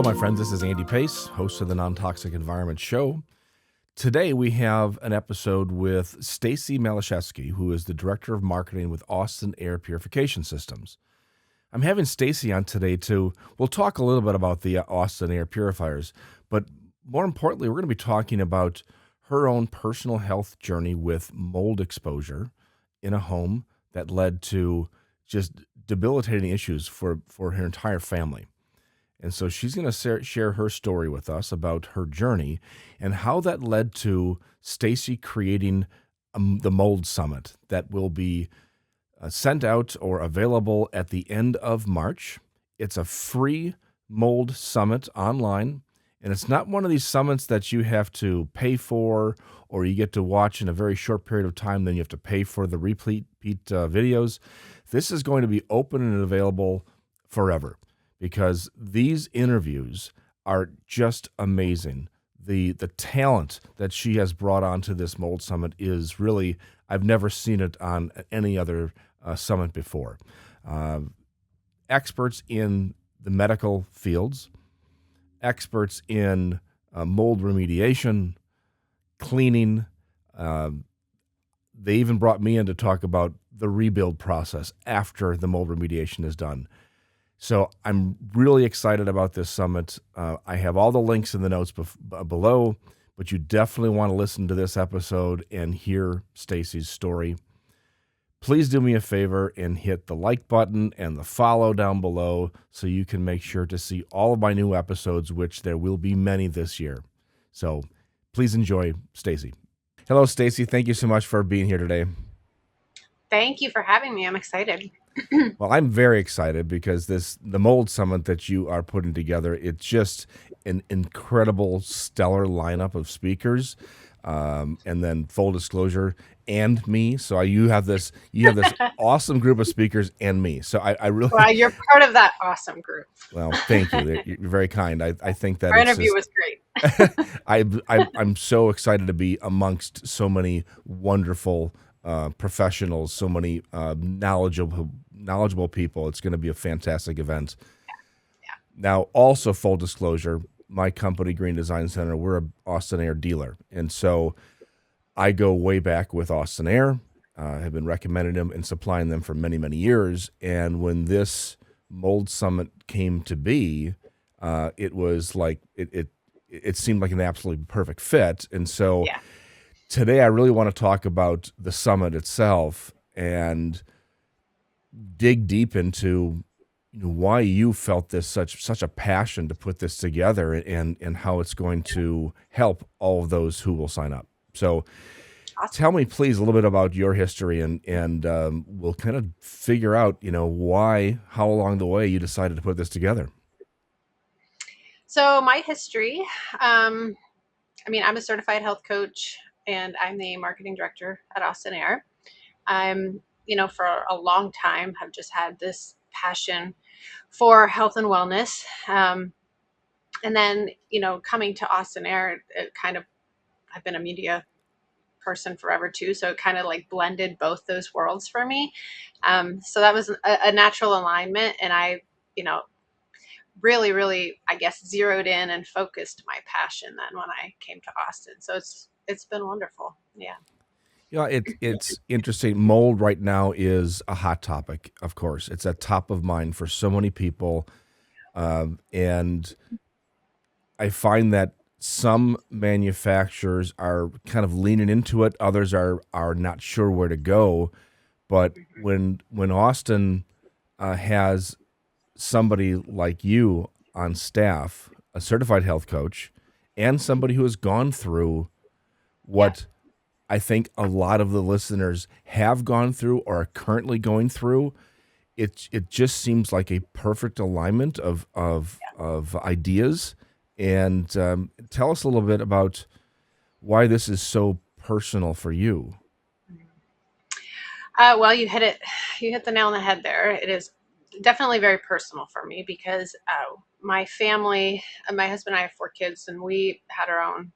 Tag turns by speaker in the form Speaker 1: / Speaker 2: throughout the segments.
Speaker 1: my friends. This is Andy Pace, host of the Non-Toxic Environment Show. Today, we have an episode with Stacy Malesiewski, who is the Director of Marketing with Austin Air Purification Systems. I'm having Stacy on today we'll talk a little bit about the Austin Air Purifiers, but more importantly, we're going to be talking about her own personal health journey with mold exposure in a home that led to just debilitating issues for her entire family. And so she's going to share her story with us about her journey and how that led to Stacy creating the Mold Summit that will be sent out or available at the end of March. It's a free mold summit online, and it's not one of these summits that you have to pay for or you get to watch in a very short period of time, then you have to pay for the repeat videos. This is going to be open and available forever, because these interviews are just amazing. The talent that she has brought onto this Mold Summit is really, I've never seen it on any other summit before. Experts in the medical fields, experts in mold remediation, cleaning. They even brought me in to talk about the rebuild process after the mold remediation is done. So I'm really excited about this summit. I have all the links in the notes below, but you definitely want to listen to this episode and hear Stacy's story. Please do me a favor and hit the like button and the follow down below so you can make sure to see all of my new episodes, which there will be many this year. So please enjoy Stacy. Hello, Stacy. Thank you so much for being here today.
Speaker 2: Thank you for having me. I'm excited.
Speaker 1: Well, I'm very excited because the Mold Summit that you are putting together, it's just an incredible, stellar lineup of speakers, and then full disclosure, and me. So you have this awesome group of speakers and me. So I really
Speaker 2: Well, you're part of that awesome group.
Speaker 1: well, thank you. You're very kind. I think that
Speaker 2: our interview was great.
Speaker 1: I'm so excited to be amongst so many wonderful professionals, so many knowledgeable people. It's going to be a fantastic event.
Speaker 2: Yeah.
Speaker 1: Now, also full disclosure, my company, Green Design Center, we're an Austin Air dealer. And so I go way back with Austin Air. Have been recommending them and supplying them for many, many years. And when this Mold Summit came to be, it was like, it seemed like an absolutely perfect fit. And so today I really want to talk about the summit itself and dig deep into why you felt this such a passion to put this together and how it's going to help all of those who will sign up. So tell me, please, a little bit about your history and we'll kind of figure out, how along the way you decided to put this together.
Speaker 2: So my history, I'm a certified health coach and I'm the marketing director at Austin Air. I'm, for a long time have just had this passion for health and wellness. And then, coming to Austin Air, I've been a media person forever too. So it kind of like blended both those worlds for me. So that was a natural alignment. And I, really, really, I guess, zeroed in and focused my passion then when I came to Austin. So it's been wonderful. Yeah.
Speaker 1: It's interesting. Mold right now is a hot topic, of course. It's at top of mind for so many people. And I find that some manufacturers are kind of leaning into it. Others are not sure where to go. But when Austin has somebody like you on staff, a certified health coach, and somebody who has gone through what I think a lot of the listeners have gone through or are currently going through, it just seems like a perfect alignment of ideas. And tell us a little bit about why this is so personal for you.
Speaker 2: Well, you hit the nail on the head there. It is definitely very personal for me because my family, my husband and I have 4 kids, and we had our own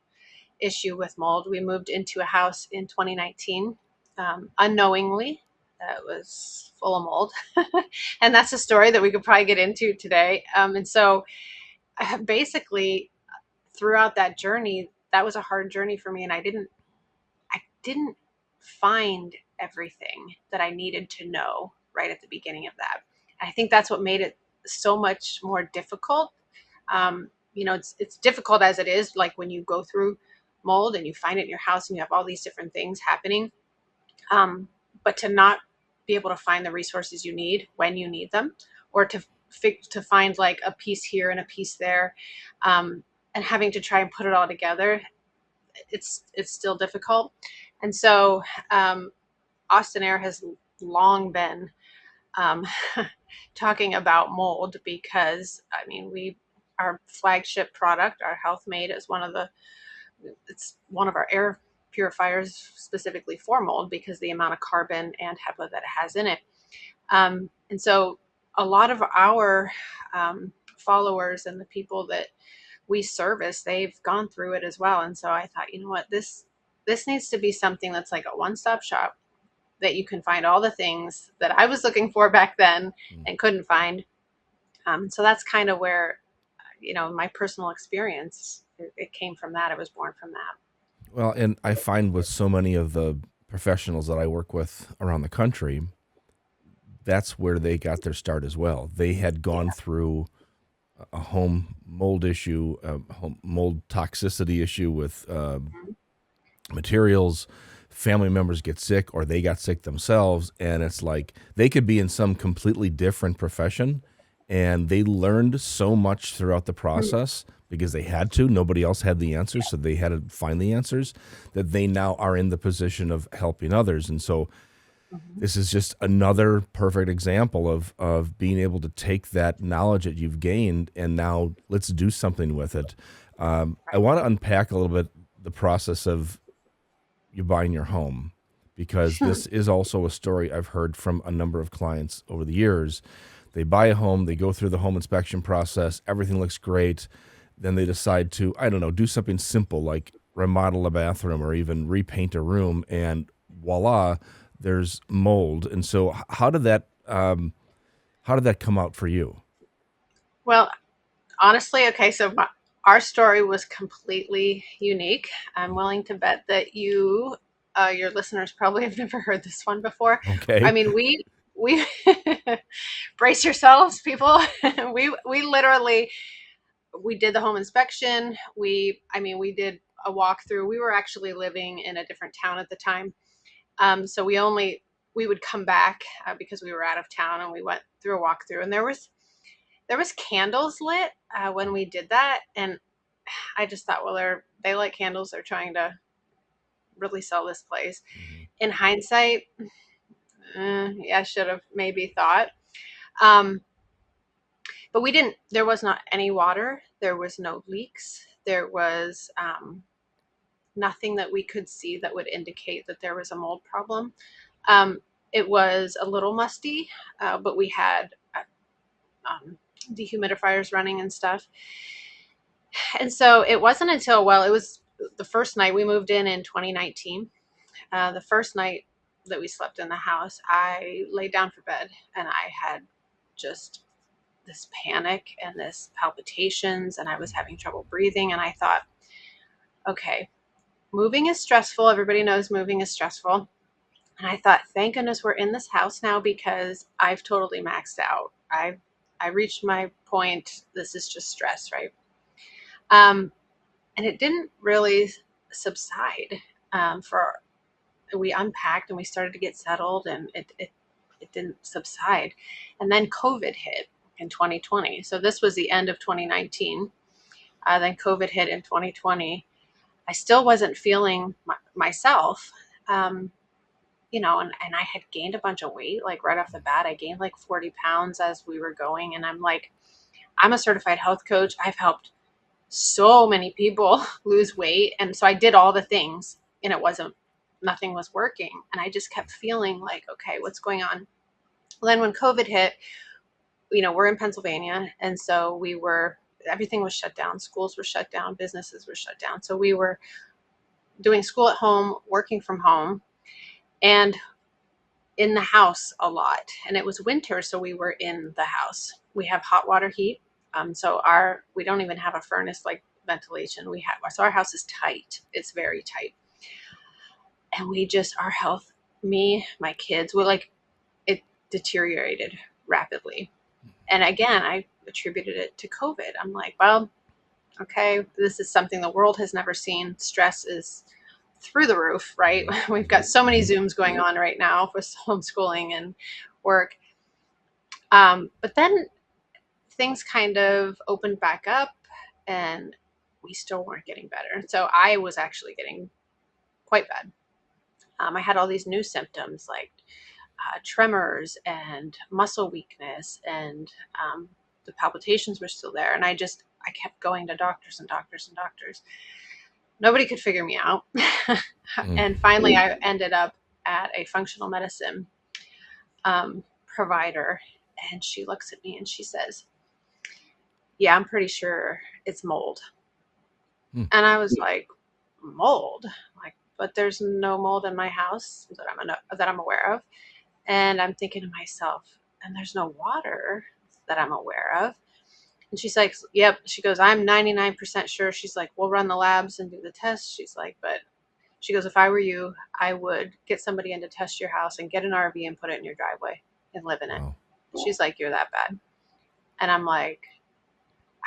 Speaker 2: issue with mold. We moved into a house in 2019 unknowingly that was full of mold. And that's a story that we could probably get into today. And so basically throughout that journey, that was a hard journey for me, and I didn't find everything that I needed to know right at the beginning of that. And I think that's what made it so much more difficult. It's difficult as it is, like when you go through mold and you find it in your house and you have all these different things happening. But to not be able to find the resources you need when you need them, or to find like a piece here and a piece there, and having to try and put it all together, it's still difficult. And so Austin Air has long been um, talking about mold because I mean our flagship product, our Health Made, is it's one of our air purifiers specifically for mold because the amount of carbon and HEPA that it has in it. And so a lot of our followers and the people that we service, they've gone through it as well. And so I thought, you know what, this needs to be something that's like a one-stop shop, that you can find all the things that I was looking for back then and couldn't find. So that's kind of where, my personal experience, it came from that. It was born from that.
Speaker 1: Well, and I find with so many of the professionals that I work with around the country, that's where they got their start as well. They had gone
Speaker 2: Yeah.
Speaker 1: through a home mold issue, a home mold toxicity issue with
Speaker 2: Mhm.
Speaker 1: materials. Family members get sick or they got sick themselves. And it's like they could be in some completely different profession. And they learned so much throughout the process because they had to. Nobody else had the answers. So they had to find the answers, that they now are in the position of helping others. And so
Speaker 2: Mhm.
Speaker 1: this is just another perfect example of being able to take that knowledge that you've gained and now let's do something with it. I
Speaker 2: Right.
Speaker 1: want to unpack a little bit the process of you buying your home, because this is also a story I've heard from a number of clients over the years. They buy a home, they go through the home inspection process, everything looks great. Then they decide to, I don't know, do something simple like remodel a bathroom or even repaint a room, and voila, there's mold. And so, how did that come out for you?
Speaker 2: Well, honestly, okay, so our story was completely unique. I'm willing to bet that your listeners probably have never heard this one before. I
Speaker 1: Okay.
Speaker 2: mean, we brace yourselves, people. We literally, we did the home inspection. We did a walkthrough. We were actually living in a different town at the time, so we would come back because we were out of town, and we went through a walkthrough, and there was candles lit when we did that, and I just thought, well, they light candles. They're trying to really sell this place.
Speaker 1: Mhm.
Speaker 2: In hindsight, yeah, I should have maybe thought. Um, but we didn't. There was not any water. There was no leaks. There was nothing that we could see that would indicate that there was a mold problem. Um, it was a little musty, but we had um, dehumidifiers running and stuff. And so it wasn't until, well, it was the first night we moved in 2019. The first night that we slept in the house, I laid down for bed and I had just this panic and this palpitations, and I was having trouble breathing. And I thought, okay, moving is stressful. Everybody knows moving is stressful. And I thought, thank goodness we're in this house now because I've totally maxed out. I reached my point. This is just stress, right? Um, and it didn't really subside. For We unpacked and we started to get settled, and it didn't subside. And then COVID hit in 2020. So this was the end of 2019. Then COVID hit in 2020. I still wasn't feeling myself. Um, and I had gained a bunch of weight, like right off the bat. I gained like 40 pounds as we were going. And I'm like, I'm a certified health coach. I've helped so many people lose weight. And so I did all the things, and nothing was working. And I just kept feeling like, okay, what's going on? Well, then when COVID hit, we're in Pennsylvania. And so everything was shut down. Schools were shut down. Businesses were shut down. So we were doing school at home, working from home, and in the house a lot. And it was winter. So we were in the house. We have hot water heat. So we don't even have a furnace like ventilation. So our house is tight. It's very tight. And our health, me, my kids, it deteriorated rapidly. And again, I attributed it to COVID. I'm like, well, okay, this is something the world has never seen. Stress is through the roof, right? We've got so many Zooms going on right now with homeschooling and work. But then things kind of opened back up and we still weren't getting better. So I was actually getting quite bad. I had all these new symptoms like tremors and muscle weakness, and the palpitations were still there. And I kept going to doctors and doctors and doctors. Nobody could figure me out. And finally, I ended up at a functional medicine provider, and she looks at me and she says, yeah, I'm pretty sure it's mold. And I was like, mold? Like, but there's no mold in my house that I'm aware of. And I'm thinking to myself, and there's no water that I'm aware of. And she's like, yep. She goes, I'm 99% sure. She's like, we'll run the labs and do the tests. She's like, but she goes, if I were you, I would get somebody in to test your house and get an RV and put it in your driveway and live in it. Wow. She's like, you're that bad. And I'm like,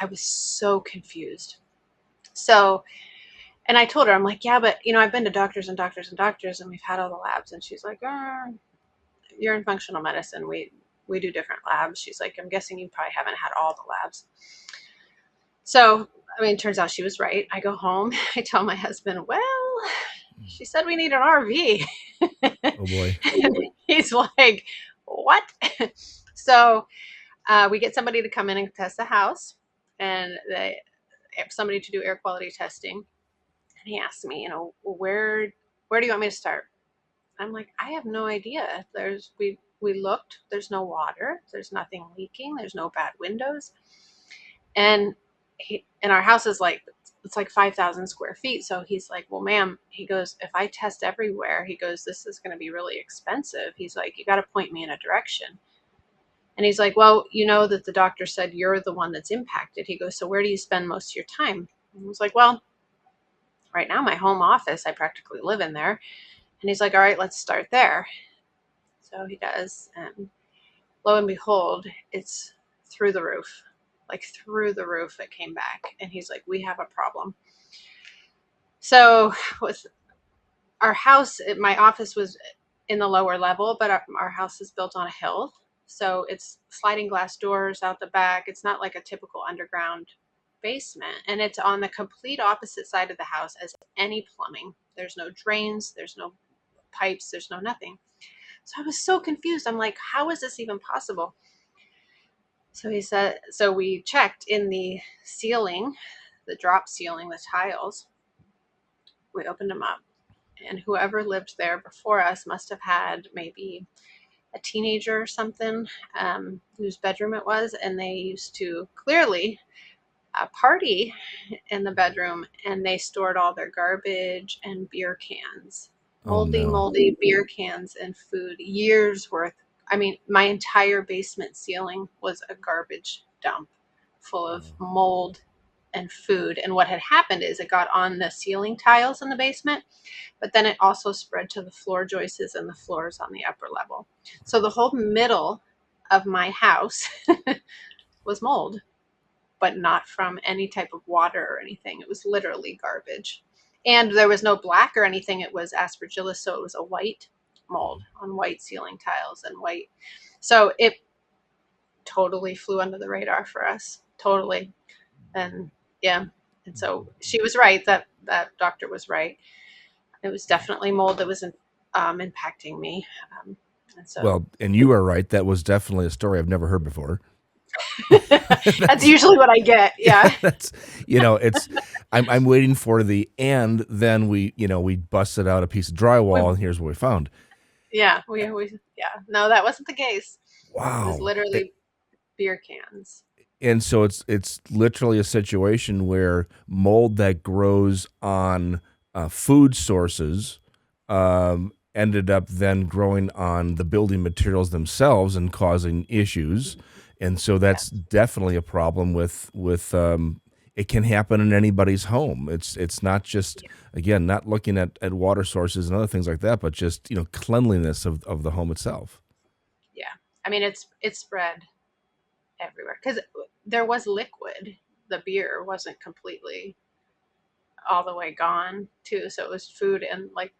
Speaker 2: I was so confused. So, and I told her, I'm like, yeah, but I've been to doctors and doctors and doctors and we've had all the labs. And she's like, you're in functional medicine. We do different labs. She's like, I'm guessing you probably haven't had all the labs. So, it turns out she was right. I go home. I tell my husband, well, she said we need an RV.
Speaker 1: Oh, boy.
Speaker 2: He's like, what? So we get somebody to come in and test the house, and somebody to do air quality testing. And he asked me, where do you want me to start? I'm like, I have no idea. We looked, there's no water, there's nothing leaking, there's no bad windows. And our house is it's like 5,000 square feet. So he's like, well, ma'am, he goes, if I test everywhere, he goes, this is going to be really expensive. He's like, you got to point me in a direction. And he's like, well, that the doctor said you're the one that's impacted. He goes, so where do you spend most of your time? And I was like, well, right now, my home office, I practically live in there. And he's like, all right, let's start there. So he does. And lo and behold, it's through the roof. Like through the roof, it came back. And he's like, we have a problem. So with our house, my office was in the lower level, but our house is built on a hill. So it's sliding glass doors out the back. It's not like a typical underground basement. And it's on the complete opposite side of the house as any plumbing. There's no drains. There's no pipes. There's no nothing. So I was so confused. I'm like, how is this even possible? So he said, so we checked in the ceiling, the drop ceiling, the tiles. We opened them up, and whoever lived there before us must have had maybe a teenager or something, whose bedroom it was. And they used to clearly party in the bedroom, and they stored all their garbage and beer cans. Moldy beer cans and food, years worth. My entire basement ceiling was a garbage dump full of mold and food. And what had happened is it got on the ceiling tiles in the basement, but then it also spread to the floor joists and the floors on the upper level. So the whole middle of my house was mold, but not from any type of water or anything. It was literally garbage. And there was no black or anything. It was aspergillus, so it was a white mold on white ceiling tiles and white. So it totally flew under the radar for us. Totally. And yeah. And so she was right. That doctor was right. It was definitely mold that was impacting me.
Speaker 1: And you are right. That was definitely a story I've never heard before.
Speaker 2: That's usually what I get. Yeah.
Speaker 1: I'm waiting for the, and then we busted out a piece of drywall and here's what we found.
Speaker 2: Yeah. No, that wasn't the case.
Speaker 1: Wow.
Speaker 2: It was literally beer cans.
Speaker 1: And so it's literally a situation where mold that grows on food sources ended up then growing on the building materials themselves and causing issues. And so that's
Speaker 2: Yes.
Speaker 1: definitely a problem with it can happen in anybody's home. It's not just,
Speaker 2: Yeah.
Speaker 1: again, not looking at water sources and other things like that, but just, cleanliness of the home itself.
Speaker 2: Yeah. I mean, it's spread everywhere because there was liquid. The beer wasn't completely all the way gone too, so it was food and like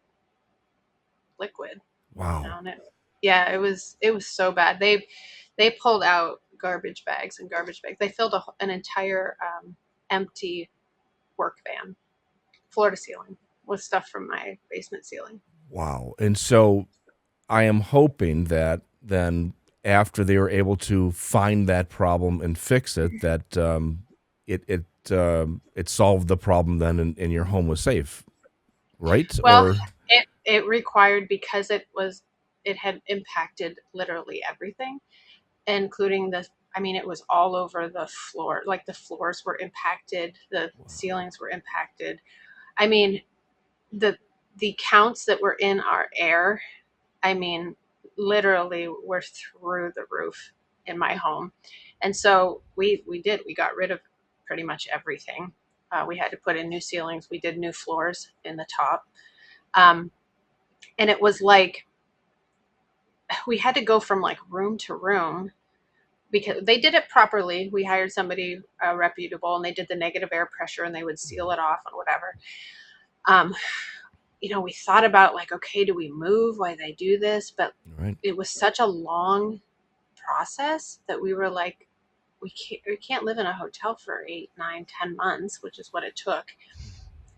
Speaker 2: liquid,
Speaker 1: Wow.
Speaker 2: and yeah, it was so bad. They pulled out garbage bags and garbage bags. They filled an entire empty work van, floor to ceiling, with stuff from my basement ceiling.
Speaker 1: Wow. And so I am hoping that then after they were able to find that problem and fix it, that it solved the problem then, and your home was safe, right?
Speaker 2: Well,
Speaker 1: Or
Speaker 2: it required, because it had impacted literally everything, including the, I mean, it was all over the floor. Like the floors were impacted, the ceilings were impacted. I mean, the the counts that were in our air, I mean, literally were through the roof in my home. And so we got rid of pretty much everything. We had to put in new ceilings. We did new floors in the top. Um, and it was like we had to go from like room to room because they did it properly. We hired somebody reputable, and they did the negative air pressure, and they would seal it off and whatever. Um, we thought about like, okay, do we move while they do this? But
Speaker 1: right.
Speaker 2: it was such a long process that we were like, we can't live in a hotel for 8, 9, 10 months, which is what it took.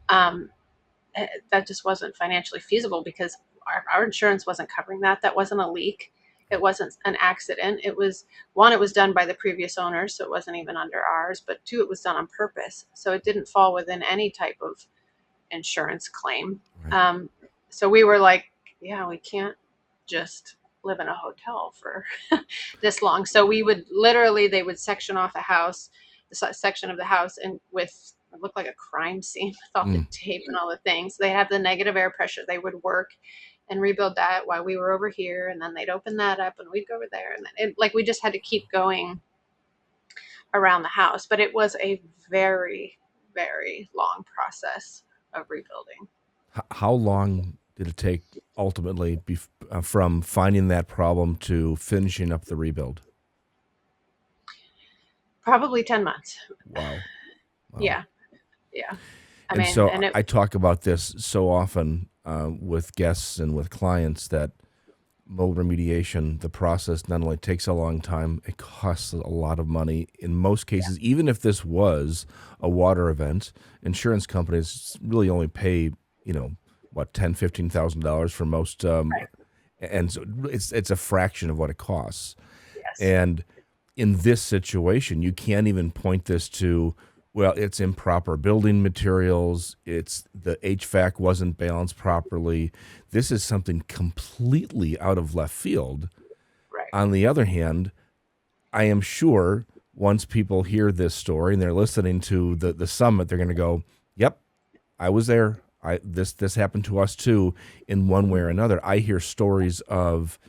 Speaker 2: Um, that just wasn't financially feasible because our insurance wasn't covering that. That wasn't a leak. It wasn't an accident. It was, one, it was done by the previous owners, so it wasn't even under ours. But two, it was done on purpose, so it didn't fall within any type of insurance claim.
Speaker 1: Right.
Speaker 2: Um, so we were like, yeah, we can't just live in a hotel for this long. So we would literally, they would section off a house, the section of the house, and with, it looked like a crime scene with all the
Speaker 1: Mm.
Speaker 2: tape and all the things. They have the negative air pressure. They would work and rebuild that while we were over here, and then they'd open that up, and we'd go over there, and then like we just had to keep going around the house. But it was a very, very long process of rebuilding.
Speaker 1: How long did it take ultimately from finding that problem to finishing up the rebuild?
Speaker 2: Probably 10 months.
Speaker 1: Wow. Wow.
Speaker 2: Yeah. Yeah. I
Speaker 1: And
Speaker 2: mean,
Speaker 1: so
Speaker 2: and it,
Speaker 1: I talk about this so often with guests and with clients that mold remediation, the process not only takes a long time, it costs a lot of money. In most
Speaker 2: yeah,
Speaker 1: cases, even if this was a water event, insurance companies really only pay, what, $10,000, $15,000 for most,
Speaker 2: right.
Speaker 1: and so it's a fraction of what it costs.
Speaker 2: Yes.
Speaker 1: And in this situation, you can't even point this to, well, it's improper building materials, it's the HVAC wasn't balanced properly. This is something completely out of left field.
Speaker 2: Right.
Speaker 1: On the other hand, I am sure once people hear this story and they're listening to the summit, they're going to go, "Yep, I was there. This happened to us too in one way or another." I hear stories of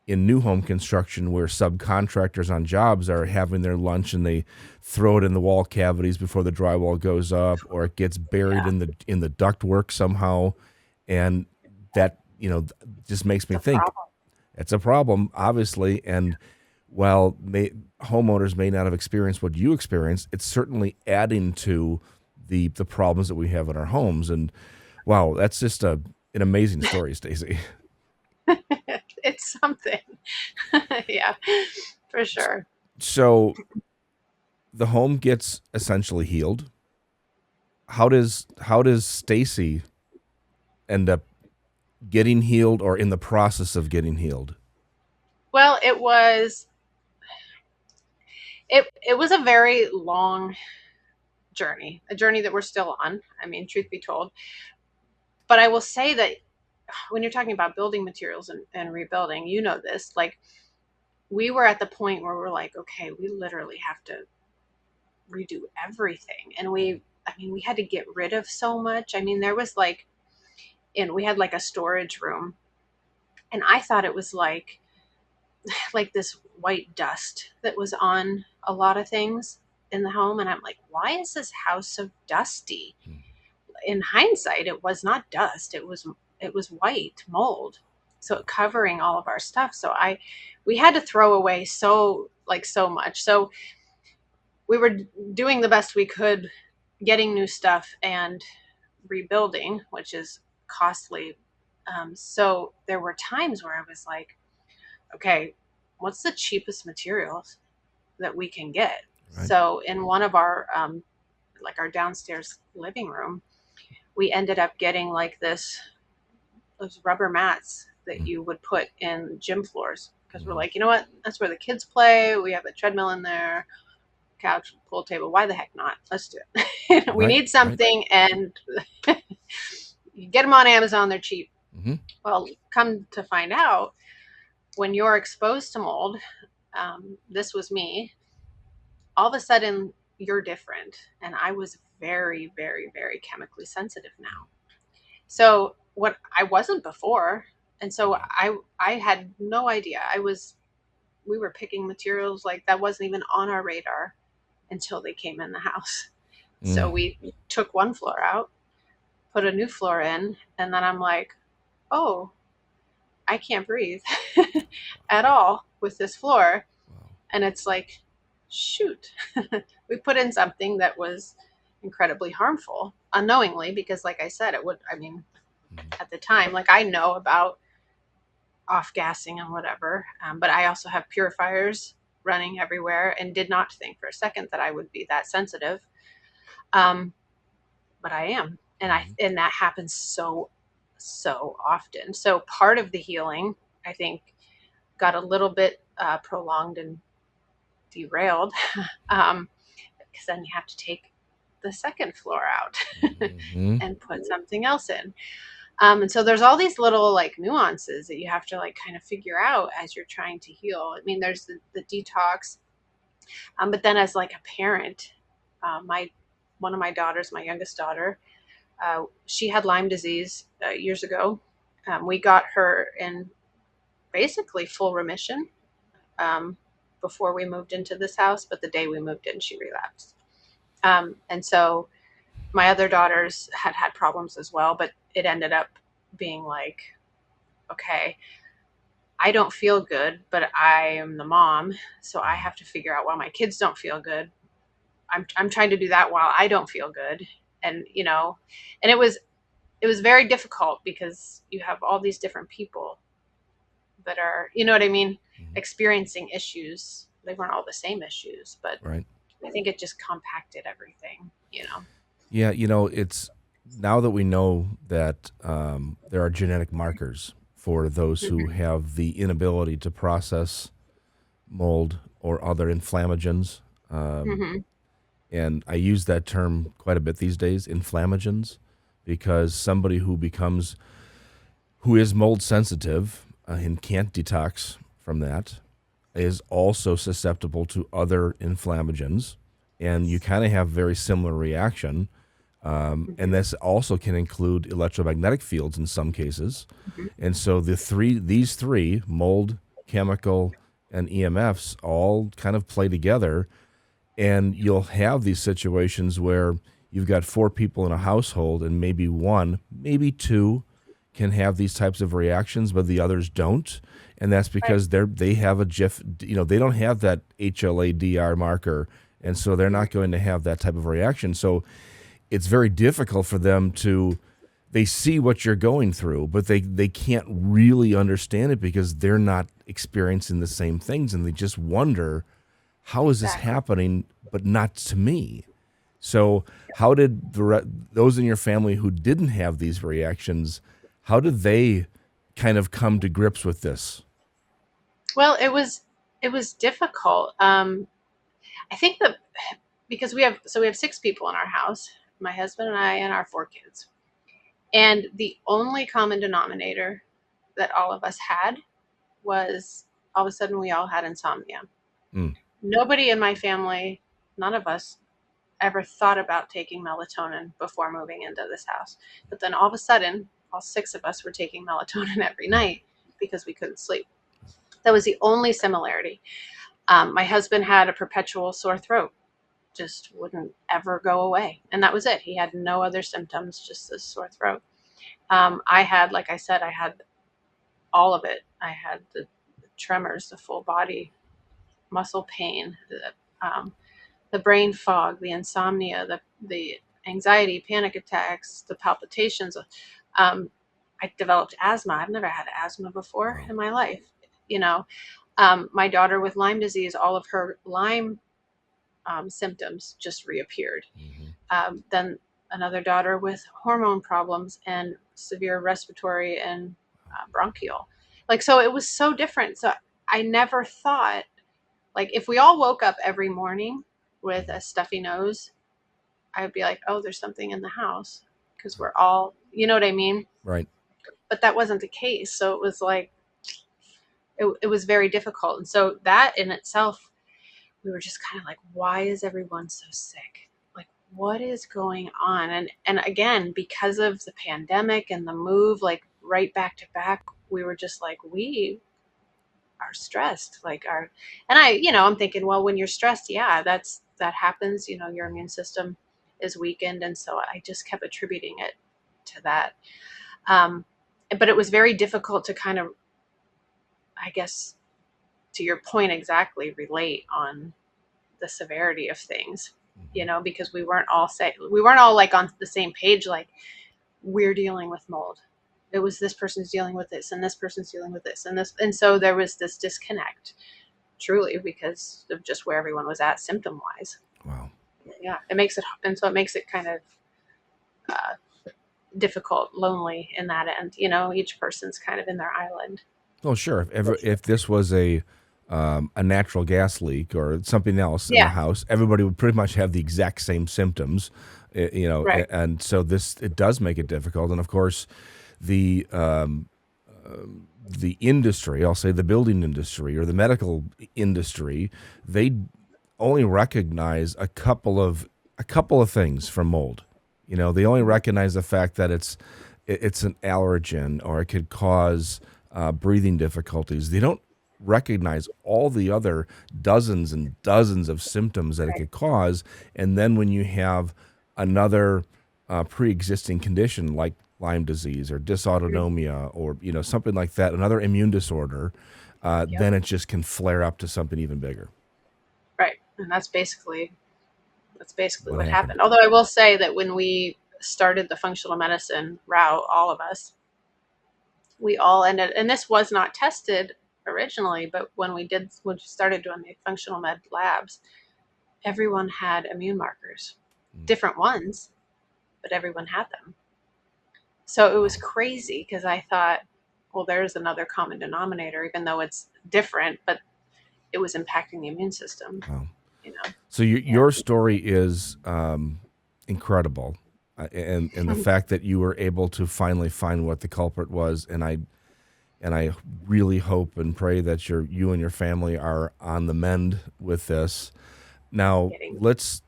Speaker 1: in new home construction where subcontractors on jobs are having their lunch and they throw it in the wall cavities before the drywall goes up, or it gets buried
Speaker 2: Yeah.
Speaker 1: in the ductwork somehow, and that just makes
Speaker 2: It's
Speaker 1: me
Speaker 2: a
Speaker 1: think
Speaker 2: problem.
Speaker 1: it's a problem, obviously. And while homeowners may not have experienced what you experienced, it's certainly adding to the problems that we have in our homes. And wow, that's just an amazing story, Stacy.
Speaker 2: It's something. Yeah, for sure.
Speaker 1: So the home gets essentially healed. How does Stacy end up getting healed or in the process of getting healed?
Speaker 2: Well, it was a very long journey, a journey that we're still on. I mean, truth be told. But I will say that when you're talking about building materials and rebuilding, you know this, like we were at the point where we're like, okay, we literally have to redo everything. And I mean, we had to get rid of so much. I mean, there was like, and we had like a storage room, and I thought it was like like this white dust that was on a lot of things in the home. And I'm like, why is this house so dusty? In hindsight, it was not dust. It was white mold. So covering all of our stuff. So we had to throw away so much. So we were doing the best we could, getting new stuff and rebuilding, which is costly. So there were times where I was like, okay, what's the cheapest materials that we can get?
Speaker 1: Right.
Speaker 2: So in one of our like our downstairs living room, we ended up getting like those rubber mats that you would put in gym floors, because we're like, you know what? That's where the kids play. We have a treadmill in there, couch, pool table. Why the heck not? Let's do it. We
Speaker 1: Right.
Speaker 2: need something, and you get them on Amazon. They're cheap.
Speaker 1: Mm-hmm.
Speaker 2: Well, come to find out, when you're exposed to mold, this was me. All of a sudden, you're different, and I was very, very, very chemically sensitive now. So what I wasn't before, and so I had no idea. We were picking materials like that wasn't even on our radar until they came in the house. So we took one floor out, put a new floor in, and then I'm like, oh, I can't breathe at all with this floor.
Speaker 1: Wow.
Speaker 2: And it's like, shoot, we put in something that was incredibly harmful unknowingly, because like I said, at the time, like I know about off gassing and whatever, but I also have purifiers running everywhere and did not think for a second that I would be that sensitive. But I am. And that happens so often. So part of the healing, I think, got a little bit prolonged and derailed, because then you have to take the second floor out and put something else in. And so there's all these little like nuances that you have to like kind of figure out as you're trying to heal. I mean, there's the detox, but then as like a parent, one of my daughters, my youngest daughter, she had Lyme disease years ago. We got her in basically full remission before we moved into this house, but the day we moved in, she relapsed. And so my other daughters had problems as well, but it ended up being like, okay, I don't feel good, but I am the mom, so I have to figure out why my kids don't feel good. I'm trying to do that while I don't feel good. And and it was very difficult because you have all these different people that are, you know what I mean, experiencing issues. They weren't all the same issues, but
Speaker 1: Right.
Speaker 2: I think it just compacted everything.
Speaker 1: Yeah, it's now that we know that there are genetic markers for those who have the inability to process mold or other inflammagens. And I use that term quite a bit these days, inflammagens, because somebody who is mold sensitive and can't detox from that is also susceptible to other inflammagens. And you kind of have very similar reaction. And this also can include electromagnetic fields in some cases. And so these three, mold, chemical, and EMFs, all kind of play together. And you'll have these situations where you've got 4 people in a household and maybe 1, maybe 2 can have these types of reactions, but the others don't. And that's because they have a GIF, they don't have that HLA-DR marker. And so they're not going to have that type of reaction. So it's very difficult for them they see what you're going through, but they can't really understand it because they're not experiencing the same things. And they just wonder, how is this happening, but not to me? So how did those in your family who didn't have these reactions, how did they kind of come to grips with this?
Speaker 2: Well, it was difficult. I think that because we have 6 people in our house, my husband and I and our 4 kids. And the only common denominator that all of us had was all of a sudden we all had insomnia. Nobody in my family, none of us ever thought about taking melatonin before moving into this house. But then all of a sudden, all 6 of us were taking melatonin every night because we couldn't sleep. That was the only similarity. My husband had a perpetual sore throat, just wouldn't ever go away. And that was it. He had no other symptoms, just this sore throat. I had, like I said, I had all of it. I had the tremors, the full body muscle pain, the brain fog, the insomnia, the anxiety, panic attacks, the palpitations. Um, I developed asthma. I've never had asthma before
Speaker 1: Wow.
Speaker 2: in my life. You know, my daughter with Lyme disease, all of her Lyme symptoms just reappeared.
Speaker 1: Hmm.
Speaker 2: Then another daughter with hormone problems and severe respiratory and bronchial. Like, so it was so different. So I never thought, like, if we all woke up every morning with
Speaker 1: Hmm.
Speaker 2: a stuffy nose, I would be like, oh, there's something in the house because we're all, you know what I mean?
Speaker 1: Right.
Speaker 2: But that wasn't the case. So it was like, it was very difficult. And so that in itself, we were just kind of like, why is everyone so sick? Like, what is going on? And again, because of the pandemic and the move, like right back to back, we were just like, we are stressed. Like our, and I, I'm thinking, well, when you're stressed, yeah, that happens. Your immune system is weakened, and so I just kept attributing it to that. Um, but it was very difficult to kind of, I guess, to your point exactly, relate on the severity of things,
Speaker 1: Hmm.
Speaker 2: because we weren't all like on the same page, like we're dealing with mold. It was this person's dealing with this and this person's dealing with this and this. And so there was this disconnect truly because of just where everyone was at symptom wise.
Speaker 1: Wow.
Speaker 2: Yeah. And so it makes it kind of uh, difficult, lonely in that end, each person's kind of in their island.
Speaker 1: Well, sure. If this was a natural gas leak or something else in the
Speaker 2: Yeah.
Speaker 1: house, everybody would pretty much have the exact same symptoms,
Speaker 2: Right.
Speaker 1: and so this it does make it difficult. And of course, the the industry, I'll say the building industry or the medical industry, they only recognize a couple of things from mold. They only
Speaker 2: Mhm.
Speaker 1: recognize the fact that it's an allergen or it could cause breathing difficulties. They don't recognize all the other dozens and dozens of symptoms that it
Speaker 2: Right.
Speaker 1: could cause. And then when you have another pre-existing condition like Lyme disease or dysautonomia or something like that, another immune disorder,
Speaker 2: Yep.
Speaker 1: then it just can flare up to something even bigger.
Speaker 2: Right. And that's basically
Speaker 1: What
Speaker 2: what
Speaker 1: happened?
Speaker 2: happened. Although I will say that when we started the functional medicine route, all of us, we all ended, and this was not tested originally, but when we started doing the functional med labs, everyone had immune markers,
Speaker 1: Mm.
Speaker 2: different ones, but everyone had them. So it was
Speaker 1: Wow.
Speaker 2: crazy because I thought, well, there's another common denominator, even though it's different, but it was impacting the immune system,
Speaker 1: Wow.
Speaker 2: you know?
Speaker 1: So your
Speaker 2: Yeah.
Speaker 1: your story is incredible, and the fact that you were able to finally find what the culprit was, and I really hope and pray that you and your family are on the mend with this. Now
Speaker 2: Getting,
Speaker 1: let's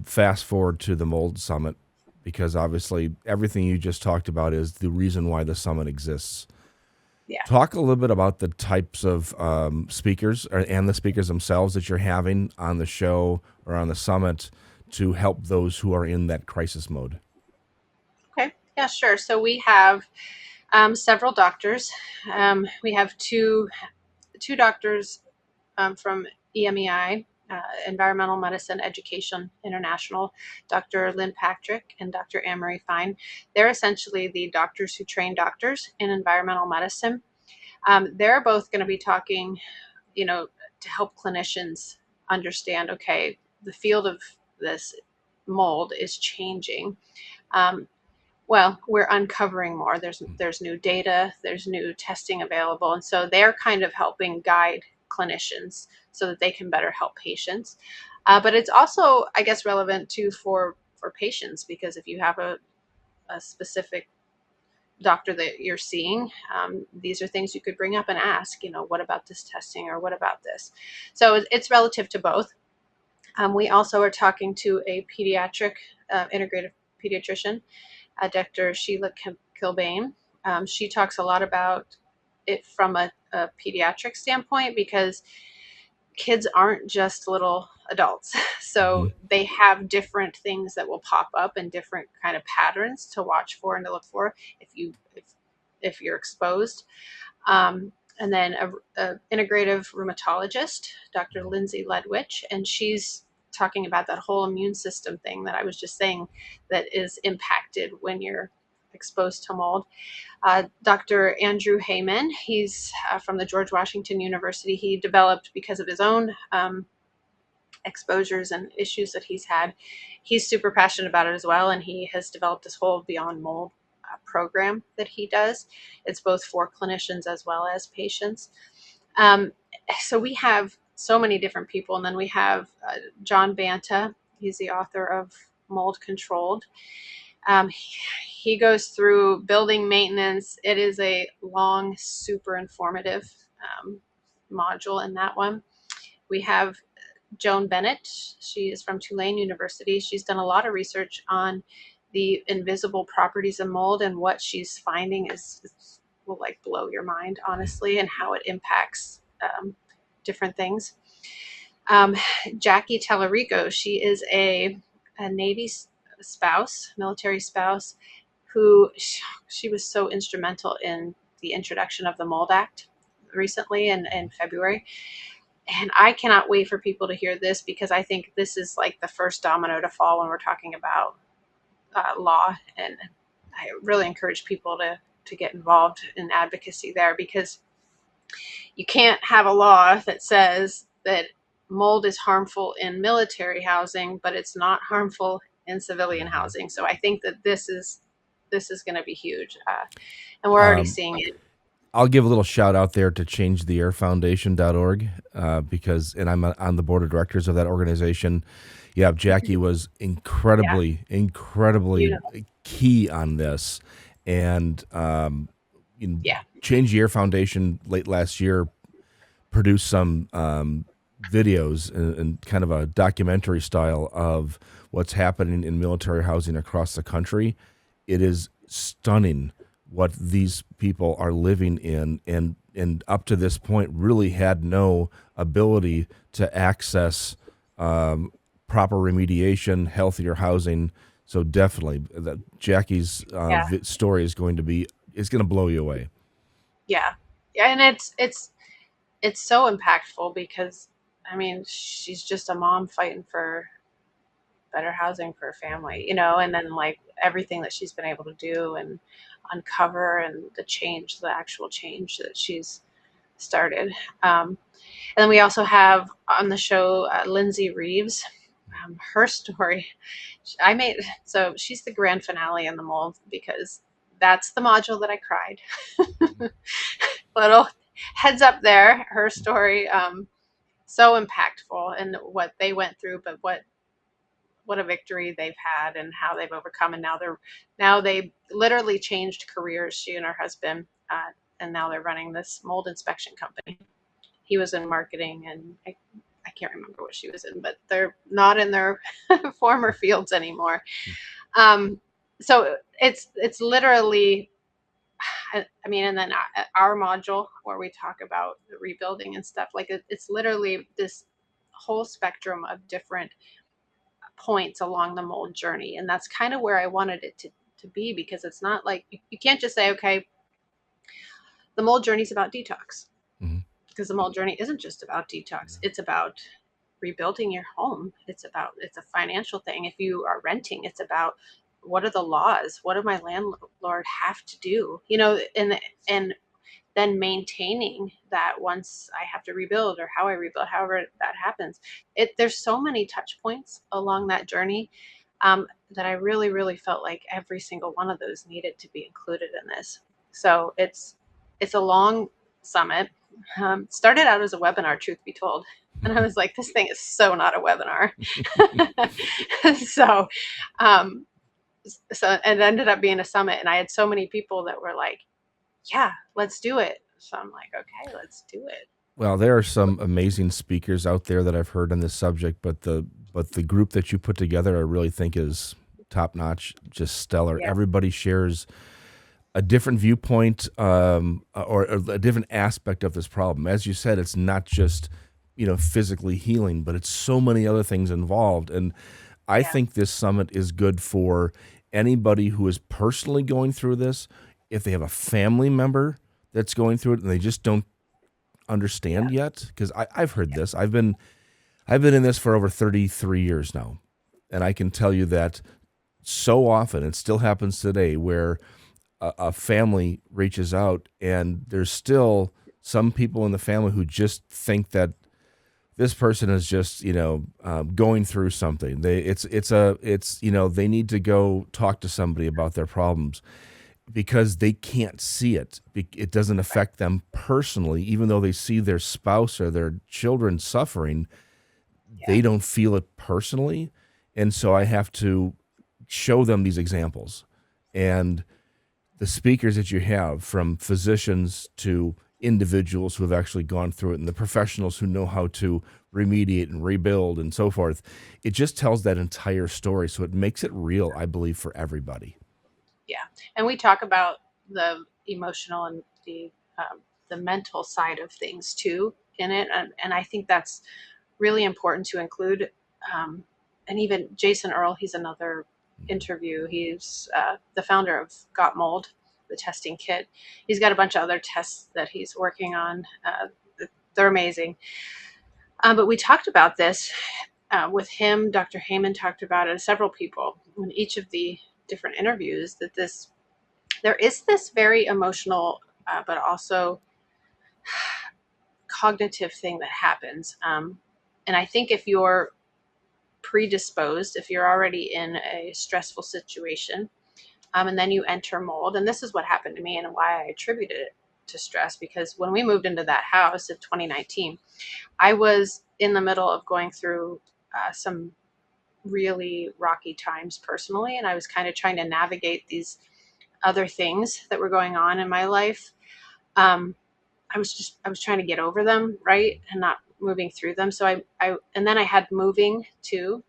Speaker 1: fast forward to the Mold Summit because obviously everything you just talked about is the reason why the summit exists.
Speaker 2: yeah.
Speaker 1: Talk a little bit about the types of speakers and the speakers themselves that you're having on the show or on the summit to help those who are in that crisis mode.
Speaker 2: Okay. Yeah, sure. So we have several doctors. We have two doctors from EMEI, Environmental Medicine Education International, Dr. Lynn Patrick and Dr. Anne-Marie Fine. They're essentially the doctors who train doctors in environmental medicine. They're both going to be talking, to help clinicians understand, okay, the field of this mold is changing. Um, well, we're uncovering more. There's new data, there's new testing available, and so they're kind of helping guide clinicians so that they can better help patients. But it's also, I guess, relevant too for patients because if you have a specific doctor that you're seeing, these are things you could bring up and ask. What about this testing or what about this? So it's relative to both. We also are talking to a pediatric integrative pediatrician, Dr. Sheila Kilbane. She talks a lot about it from a pediatric standpoint, because kids aren't just little adults.
Speaker 1: Hmm.
Speaker 2: So they have different things that will pop up and different kind of patterns to watch for and to look for if you're exposed. And then a integrative rheumatologist, Dr. Lindsay Ledwich, and she's talking about that whole immune system thing that I was just saying that is impacted when you're exposed to mold. Dr. Andrew Heyman, he's from the George Washington University. He developed, because of his own exposures and issues that he's had, he's super passionate about it as well, and he has developed this whole Beyond Mold program that he does. It's both for clinicians as well as patients. Um, so we have so many different people, and then we have John Banta. He's the author of Mold Controlled. He goes through building maintenance. It is a long, super informative module in that one. We have Joan Bennett. She is from Tulane University. She's done a lot of research on the invisible properties of mold, and what she's finding will like blow your mind, honestly, and how it impacts different things. Jackie Tellerico, she is a Navy spouse, military spouse, who she was so instrumental in the introduction of the Mold Act recently in February. And I cannot wait for people to hear this, because I think this is like the first domino to fall when we're talking about law. And I really encourage people to get involved in advocacy there, because you can't have a law that says that mold is harmful in military housing, but it's not harmful in civilian housing. So I think that this is going to be huge, and we're already seeing it.
Speaker 1: I'll give a little shout out there to changetheairfoundation.org and I'm on the board of directors of that organization. Yeah, Jackie was incredibly key on this. And Change the Air Foundation late last year produced some videos and kind of a documentary style of what's happening in military housing across the country. It is stunning what these people are living in, and up to this point really had no ability to access proper remediation, healthier housing. So definitely Jackie's story is going to blow you away.
Speaker 2: Yeah, and it's so impactful, because I mean, she's just a mom fighting for better housing for her family, and then like everything that she's been able to do and uncover, and the actual change that she's started. And then we also have on the show Lindsay Reeves. Her story, so she's the grand finale in the mold, because that's the module that I cried. Little heads up there. Her story, so impactful in what they went through, but what a victory they've had and how they've overcome. And now they literally changed careers, she and her husband, and now they're running this mold inspection company. He was in marketing, and I can't remember what she was in, but they're not in their former fields anymore. So it's literally, I mean, and then our module where we talk about the rebuilding and stuff, like it's literally this whole spectrum of different points along the mold journey. And that's kind of where I wanted it to be, because it's not like you can't just say, okay, the mold journey is about detox, because the mold journey isn't just about detox. It's about rebuilding your home. It's a financial thing. If you are renting, it's about, what are the laws? What do my landlord have to do? And then maintaining that once I have to rebuild, or how I rebuild, however that happens. There's so many touch points along that journey that I really, really felt like every single one of those needed to be included in this. So it's a long summit. Started out as a webinar, truth be told. And I was like, this thing is so not a webinar. So it ended up being a summit, and I had so many people that were like, yeah, let's do it. So I'm like, okay, let's do it.
Speaker 1: Well, there are some amazing speakers out there that I've heard on this subject, but the group that you put together, I really think is top notch, just stellar. Yeah. Everybody shares a different viewpoint, or a different aspect of this problem. As you said, it's not just physically healing, but it's so many other things involved. And I
Speaker 2: Yeah.
Speaker 1: think this summit is good for anybody who is personally going through this. If they have a family member that's going through it and they just don't understand
Speaker 2: Yeah.
Speaker 1: yet, because I've heard this. I've been in this for over 33 years now, and I can tell you that so often it still happens today where a family reaches out and there's still some people in the family who just think that this person is just going through something. They need to go talk to somebody about their problems because they can't see it. It doesn't affect them personally, even though they see their spouse or their children suffering.
Speaker 2: Yeah.
Speaker 1: They don't feel it personally, and so I have to show them these examples. And the speakers that you have, from physicians to individuals who have actually gone through it, and the professionals who know how to remediate and rebuild and so forth, it just tells that entire story. So it makes it real, I believe, for everybody.
Speaker 2: Yeah. And we talk about the emotional and the mental side of things too in it. And I think that's really important to include. Um, and even Jason Earl, he's another interview. He's the founder of Got Mold, the testing kit. He's got a bunch of other tests that he's working on. They're amazing. But we talked about this with him. Dr. Heyman talked about it, and several people in each of the different interviews, that there is this very emotional, but also cognitive thing that happens. And I think if you're predisposed, if you're already in a stressful situation, and then you enter mold, and this is what happened to me and why I attributed it to stress, because when we moved into that house in 2019, I was in the middle of going through some really rocky times personally, and I was kind of trying to navigate these other things that were going on in my life. Um, I was trying to get over them, right, and not moving through them. So and then I had moving too,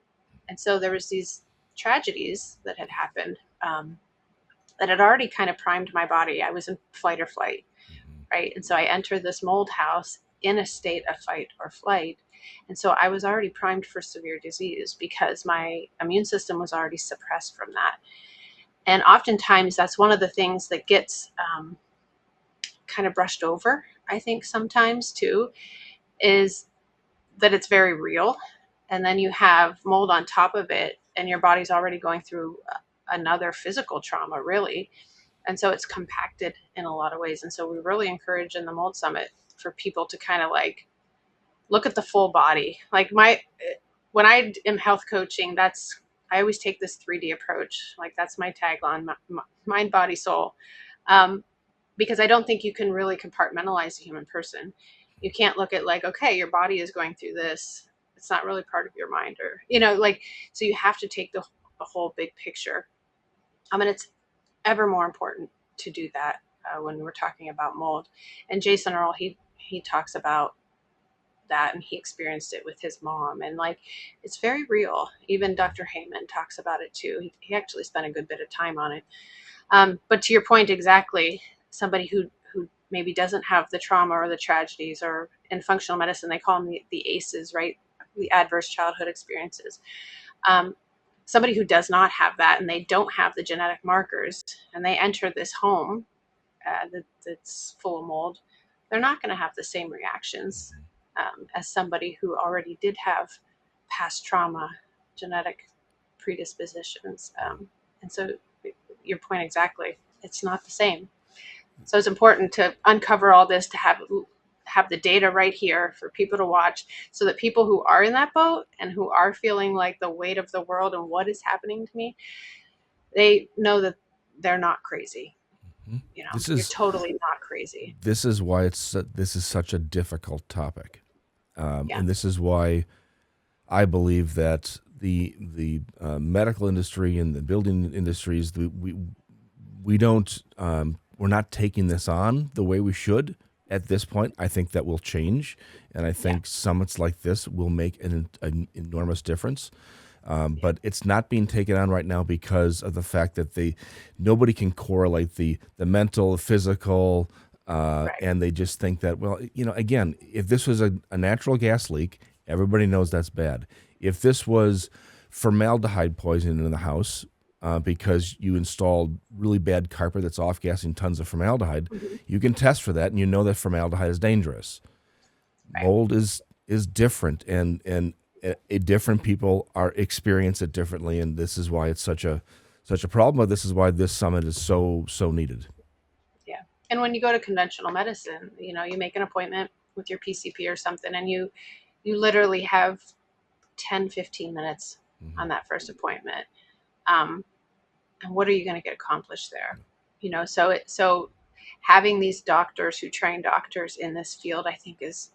Speaker 2: and so there was these tragedies that had happened, that had already kind of primed my body. I was in fight or flight, right, and so I entered this mold house in a state of fight or flight, and so I was already primed for severe disease because my immune system was already suppressed from that. And oftentimes that's one of the things that gets kind of brushed over, I think, sometimes too, is that it's very real. And then you have mold on top of it, and your body's already going through another physical trauma, really. And so it's compacted in a lot of ways. And so we really encourage in the Mold Summit for people to kind of like look at the full body. Like when I am health coaching, I always take this 3D approach. Like that's my tagline: mind, body, soul. Because I don't think you can really compartmentalize a human person. You can't look at like, okay, your body is going through this. It's not really part of your mind, or, so you have to take the whole big picture. And it's ever more important to do that when we're talking about mold. And Jason Earl, he talks about that, and he experienced it with his mom, and like it's very real. Even Dr. Heyman talks about it too. He actually spent a good bit of time on it. But to your point, exactly, somebody who maybe doesn't have the trauma or the tragedies, or in functional medicine they call them the ACEs, right? The adverse childhood experiences. Somebody who does not have that, and they don't have the genetic markers, and they enter this home that's full of mold, they're not going to have the same reactions as somebody who already did have past trauma, genetic predispositions. And so your point exactly, it's not the same. So it's important to uncover all this, to have the data right here for people to watch, so that people who are in that boat and who are feeling like the weight of the world and what is happening to me, they know that they're not crazy.
Speaker 1: This
Speaker 2: You're
Speaker 1: is
Speaker 2: totally not crazy.
Speaker 1: this is why this is such a difficult topic,
Speaker 2: Yeah.
Speaker 1: and this is why I believe that the medical industry and the building industries, we don't we're not taking this on the way we should at this point. I think that will change, and I think summits like this will make an enormous difference.
Speaker 2: Yeah.
Speaker 1: But it's not being taken on right now because of the fact that nobody can correlate the mental, the physical,
Speaker 2: Right.
Speaker 1: and they just think that, well, again, if this was a natural gas leak, everybody knows that's bad. If this was formaldehyde poisoning in the house because you installed really bad carpet that's off gassing tons of formaldehyde,
Speaker 2: Mhm.
Speaker 1: you can test for that, and you know that formaldehyde is dangerous.
Speaker 2: Right.
Speaker 1: Mold is different, and different people are experience it differently, and this is why it's such a problem. But this is why this summit is so needed.
Speaker 2: Yeah. And when you go to conventional medicine, you make an appointment with your PCP or something, and you literally have 10, 15 minutes
Speaker 1: Hmm.
Speaker 2: on that first appointment. Um, and what are you going to get accomplished there? So having these doctors who train doctors in this field, I think is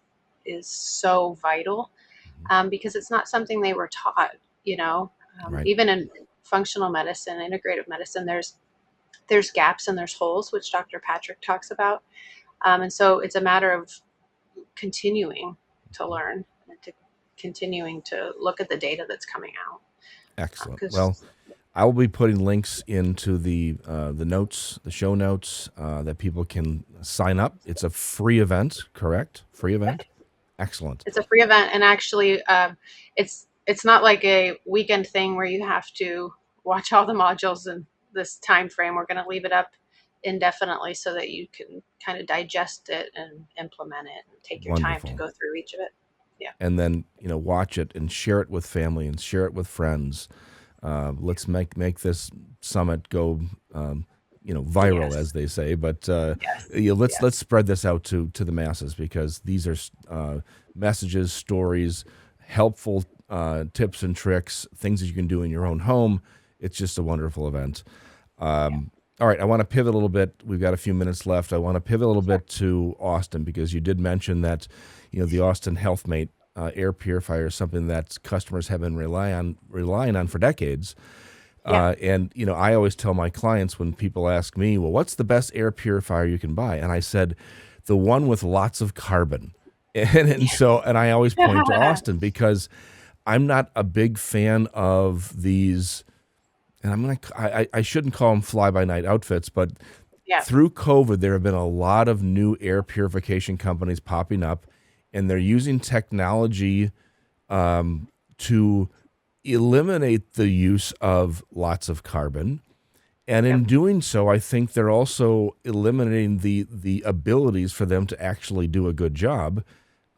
Speaker 2: so vital, because it's not something they were taught. You know,
Speaker 1: Right.
Speaker 2: Even in functional medicine, integrative medicine, there's gaps and there's holes, which Dr. Patrick talks about, and so it's a matter of continuing to learn and to continuing to look at the data that's coming out,
Speaker 1: Excellent. Well,
Speaker 2: because
Speaker 1: I will be putting links into the notes, the show notes, that people can sign up. It's a free event, correct? Free event. Excellent.
Speaker 2: it's a free event, and actually, it's not like a weekend thing where you have to watch all the modules in this time frame. We're going to leave it up indefinitely so that you can kind of digest it and implement it and take your time to
Speaker 1: Wonderful.
Speaker 2: go through each of it. Yeah.
Speaker 1: And then watch it and share it with family and share it with friends. Let's make this summit go viral,
Speaker 2: Yes.
Speaker 1: as they say. But
Speaker 2: Yes.
Speaker 1: let's
Speaker 2: Yes.
Speaker 1: spread this out to the masses, because these are messages, stories, helpful tips and tricks, things that you can do in your own home. It's just a wonderful event.
Speaker 2: Yeah.
Speaker 1: All right, I want to pivot a little bit. We've got a few minutes left. I want to pivot a little
Speaker 2: Sure.
Speaker 1: bit to Austin, because you did mention that the Austin HealthMate air purifier is something that customers have been relying on for decades.
Speaker 2: Yeah.
Speaker 1: And I always tell my clients, when people ask me, well, what's the best air purifier you can buy? And I said, the one with lots of carbon. And I always point to
Speaker 2: Yeah.
Speaker 1: Austin, because I'm not a big fan of these, and I shouldn't call them fly by night outfits, but
Speaker 2: Yeah.
Speaker 1: through COVID, there have been a lot of new air purification companies popping up, and they're using technology to eliminate the use of lots of carbon. And in
Speaker 2: Yep.
Speaker 1: doing so, I think they're also eliminating the abilities for them to actually do a good job.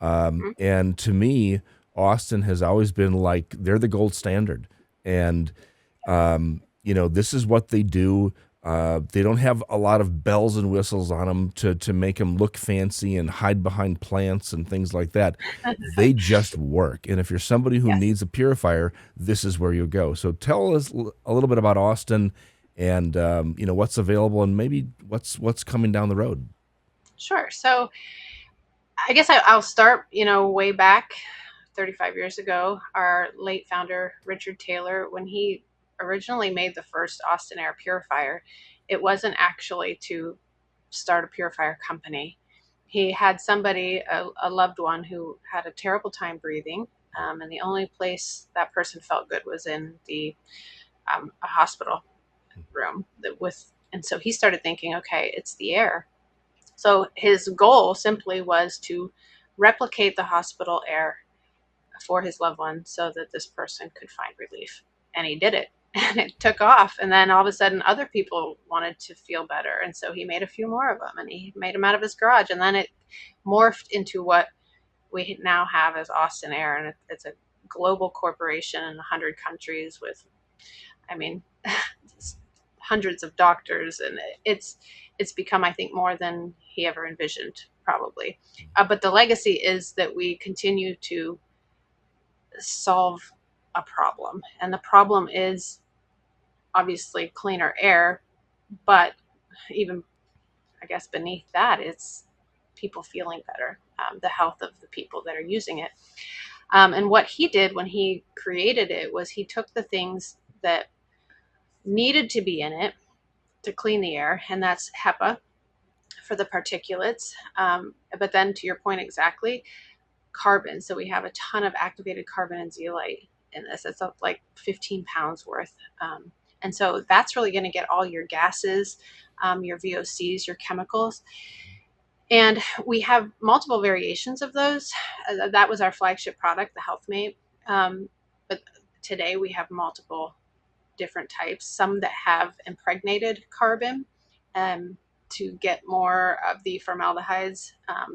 Speaker 2: Mhm.
Speaker 1: And to me, Austin has always been like, they're the gold standard. And this is what they do. They don't have a lot of bells and whistles on them to make them look fancy and hide behind plants and things like that. They just work. And if you're somebody who
Speaker 2: Yes.
Speaker 1: needs a purifier, this is where you go. So tell us a little bit about Austin, and what's available, and maybe what's coming down the road.
Speaker 2: Sure. So I guess I'll start, way back 35 years ago. Our late founder, Richard Taylor, when he originally made the first Austin Air Purifier, it wasn't actually to start a purifier company. He had somebody, a loved one, who had a terrible time breathing. And the only place that person felt good was in a hospital room and so he started thinking, okay, it's the air. So his goal simply was to replicate the hospital air for his loved one so that this person could find relief. And he did it. And it took off. And then all of a sudden, other people wanted to feel better. And so he made a few more of them, and he made them out of his garage. And then it morphed into what we now have as Austin Air. And it's a global corporation in 100 countries with, I mean, hundreds of doctors, and it's become, I think, more than he ever envisioned, probably. But the legacy is that we continue to solve a problem, and the problem is obviously cleaner air, but even, I guess, beneath that, it's people feeling better, the health of the people that are using it. And what he did when he created it was he took the things that needed to be in it to clean the air, and that's HEPA for the particulates. But then, to your point exactly, carbon. So we have a ton of activated carbon and zeolite in this. It's like 15 pounds worth. And so that's really going to get all your gases, your VOCs, your chemicals. And we have multiple variations of those. That was our flagship product, the HealthMate. But today we have multiple different types, some that have impregnated carbon to get more of the formaldehydes,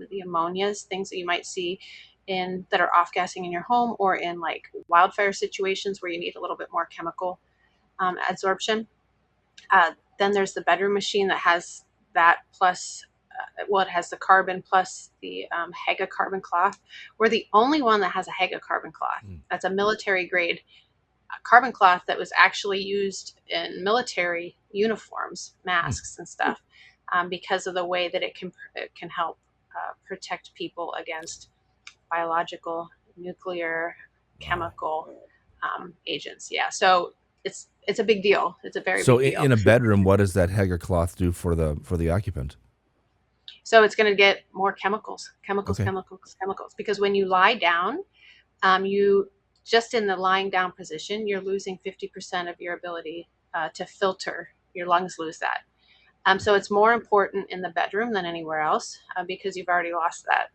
Speaker 2: the ammonias, things that you might see in that are off-gassing in your home or in like wildfire situations where you need a little bit more chemical absorption. Then there's the bedroom machine that has that plus, it has the carbon plus the Haga carbon cloth. We're the only one that has a Haga carbon cloth. That's a military grade carbon cloth that was actually used in military uniforms, masks and stuff, because of the way that it can help protect people against biological, nuclear, chemical agents. Yeah, so it's a big deal. It's a very big deal.
Speaker 1: In a bedroom, what does that Hager cloth do for the occupant?
Speaker 2: So it's going to get more chemicals,
Speaker 1: Okay.
Speaker 2: chemicals. Because when you lie down, you just in the lying down position, you're losing 50% of your ability to filter. Your lungs lose that. So it's more important in the bedroom than anywhere else because you've already lost that.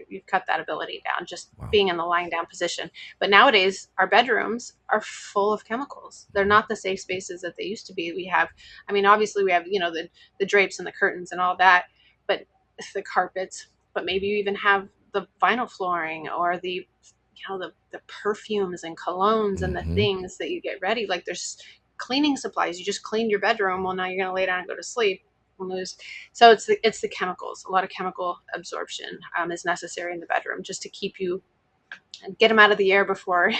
Speaker 2: You've cut that ability down just being in the lying down position. But nowadays, our bedrooms are full of chemicals. They're not the safe spaces that they used to be. We have, I mean, obviously we have, the drapes and the curtains and all that, but the carpets, but maybe you even have the vinyl flooring or the perfumes and colognes and the things that you get ready. Like there's cleaning supplies. You just cleaned your bedroom. Well, now you're going to lay down and go to sleep. So it's the chemicals. A lot of chemical absorption is necessary in the bedroom just to keep you and get them out of the air before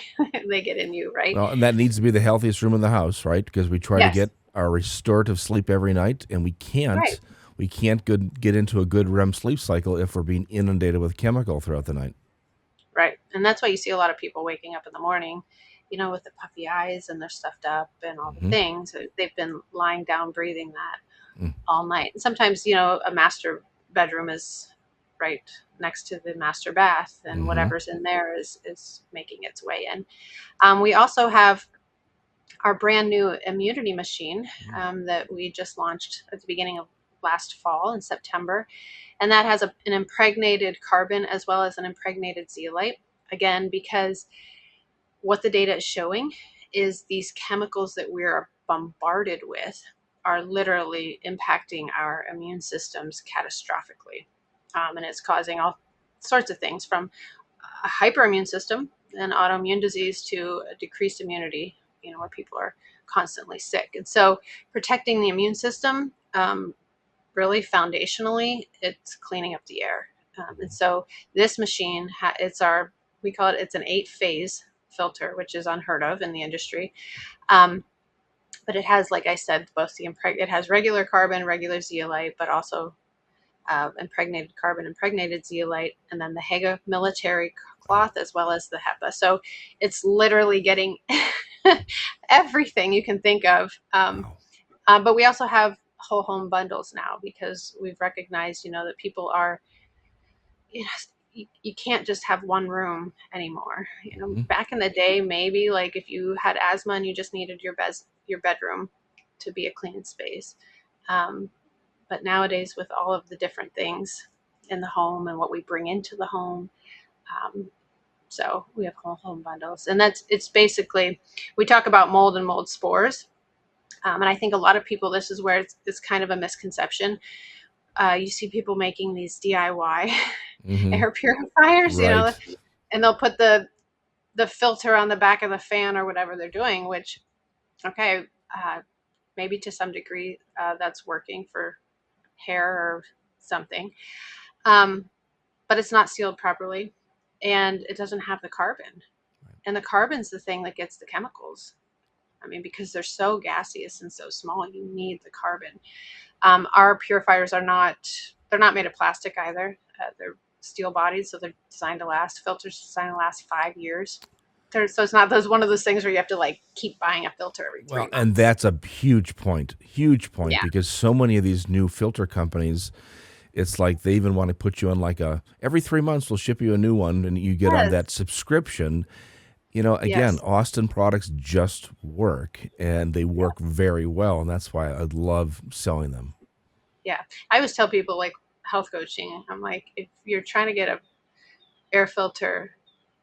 Speaker 2: they get in you, right?
Speaker 1: Well, and that needs to be the healthiest room in the house, right? Because we try to get our restorative sleep every night, and we can't. Right. We can't get into a good REM sleep cycle if we're being inundated with chemical throughout the night.
Speaker 2: Right, and that's why you see a lot of people waking up in the morning, with the puffy eyes and they're stuffed up and all the things. They've been lying down, breathing that all night. And sometimes, a master bedroom is right next to the master bath, and whatever's in there is making its way in. We also have our brand new immunity machine that we just launched at the beginning of last fall in September. And that has an impregnated carbon as well as an impregnated zeolite. Again, because what the data is showing is these chemicals that we're bombarded with are literally impacting our immune systems catastrophically. And it's causing all sorts of things from a hyperimmune system and autoimmune disease to a decreased immunity, where people are constantly sick. And so protecting the immune system, really foundationally, it's cleaning up the air. And so this machine, we call it's an 8-phase filter, which is unheard of in the industry. But it has, like I said, both it has regular carbon, regular zeolite, but also impregnated carbon, impregnated zeolite, and then the Haga military cloth, as well as the HEPA. So it's literally getting everything you can think of. But we also have whole home bundles now because we've recognized, that people are, you can't just have one room anymore. Back in the day, maybe like if you had asthma and you just needed your bedroom to be a clean space. But nowadays, with all of the different things in the home and what we bring into the home, so we have whole home bundles. And it's basically, we talk about mold and mold spores. And I think a lot of people, this is where it's kind of a misconception. You see people making these DIY air purifiers,
Speaker 1: right.
Speaker 2: And they'll put the filter on the back of the fan or whatever they're doing, which, okay, maybe to some degree that's working for hair or something. But it's not sealed properly and it doesn't have the carbon. And the carbon's the thing that gets the chemicals. I mean, because they're so gaseous and so small, you need the carbon. Our purifiers they're not made of plastic either. They're steel bodied, so they're designed to last. Filters designed to last 5 years. So it's not one of those things where you have to like keep buying a filter every 3 months.
Speaker 1: And that's a huge point, because so many of these new filter companies, it's like they even want to put you on like every 3 months we'll ship you a new one and you get on that subscription. Again,
Speaker 2: Yes.
Speaker 1: Austin products just work, and they
Speaker 2: Yeah.
Speaker 1: work very well, and that's why I love selling them.
Speaker 2: Yeah. I always tell people, like, health coaching, I'm like, if you're trying to get a air filter,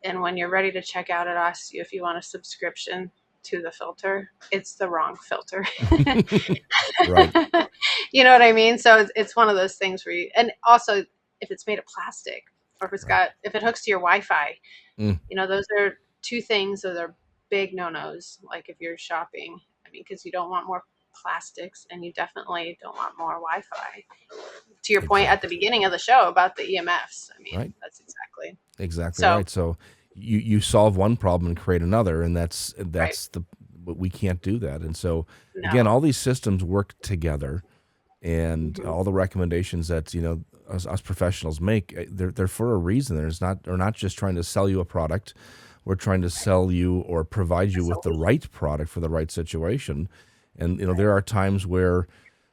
Speaker 2: and when you're ready to check out at us, if you want a subscription to the filter, it's the wrong filter.
Speaker 1: Right.
Speaker 2: You know what I mean? So it's one of those things where you, and also if it's made of plastic, or
Speaker 1: Right.
Speaker 2: if it hooks to your Wi-Fi,
Speaker 1: Mm,
Speaker 2: those are two things that are big no-nos. Like if you're shopping, I mean, because you don't want more plastics, and you definitely don't want more Wi-Fi. To your point at the
Speaker 1: exactly.
Speaker 2: beginning of the show about the EMFs, I mean,
Speaker 1: Right.
Speaker 2: that's exactly.
Speaker 1: Exactly
Speaker 2: So,
Speaker 1: right. So you solve one problem and create another, and
Speaker 2: right.
Speaker 1: that's the but we can't do that. And so again,
Speaker 2: No.
Speaker 1: all these systems work together, and
Speaker 2: Hmm.
Speaker 1: all the recommendations that us professionals make, they're for a reason. We're not just trying to sell you a product. We're trying to
Speaker 2: Right.
Speaker 1: sell you or provide
Speaker 2: A
Speaker 1: you with the
Speaker 2: solution.
Speaker 1: right product for the right situation. And
Speaker 2: Right.
Speaker 1: there are times where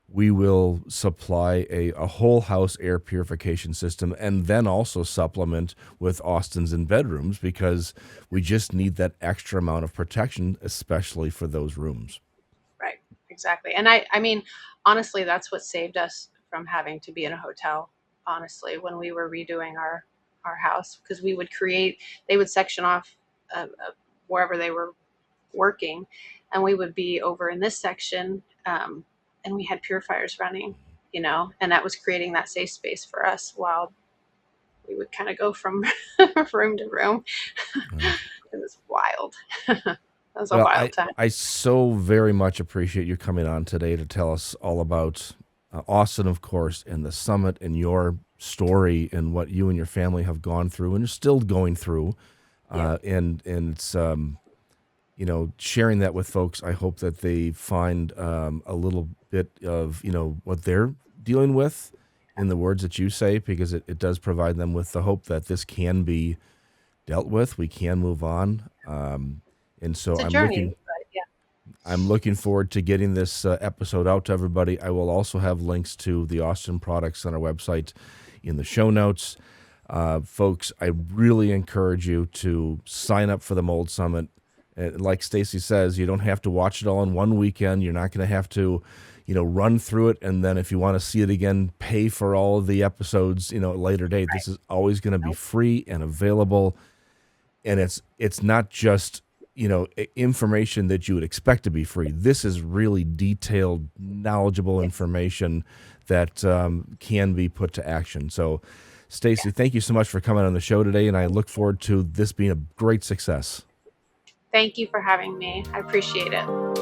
Speaker 1: we will supply a whole house air purification system and then also supplement with Austins in bedrooms because we just need that extra amount of protection, especially for those rooms.
Speaker 2: Right. Exactly. And I mean, honestly, that's what saved us from having to be in a hotel. Honestly, when we were redoing our house, because they would section off wherever they were working, and we would be over in this section, and we had purifiers running, and that was creating that safe space for us while we would kind of go from room to room.
Speaker 1: Right.
Speaker 2: It was wild. That was a
Speaker 1: Well,
Speaker 2: wild time.
Speaker 1: I so very much appreciate you coming on today to tell us all about Austin, of course, and the summit and your story and what you and your family have gone through and are still going through.
Speaker 2: Yep.
Speaker 1: And it's sharing that with folks. I hope that they find a little bit of what they're dealing with in the words that you say, because it does provide them with the hope that this can be dealt with. We can move on. And so
Speaker 2: It's a journey, but yeah.
Speaker 1: I'm looking forward to getting this episode out to everybody. I will also have links to the Austin products on our website in the show notes. Folks, I really encourage you to sign up for the Mold Summit. Like Stacy says, you don't have to watch it all in one weekend. You're not going to have to, run through it. And then if you want to see it again, pay for all of the episodes, at a later date. This
Speaker 2: Right.
Speaker 1: is always going to be
Speaker 2: Nope.
Speaker 1: free and available, and it's not just information that you would expect to be free. This is really detailed, knowledgeable
Speaker 2: Yeah.
Speaker 1: information that can be put to action. So
Speaker 2: Yeah.
Speaker 1: Stacy, thank you so much for coming on the show today, and I look forward to this being a great success.
Speaker 2: Thank you for having me. I appreciate it.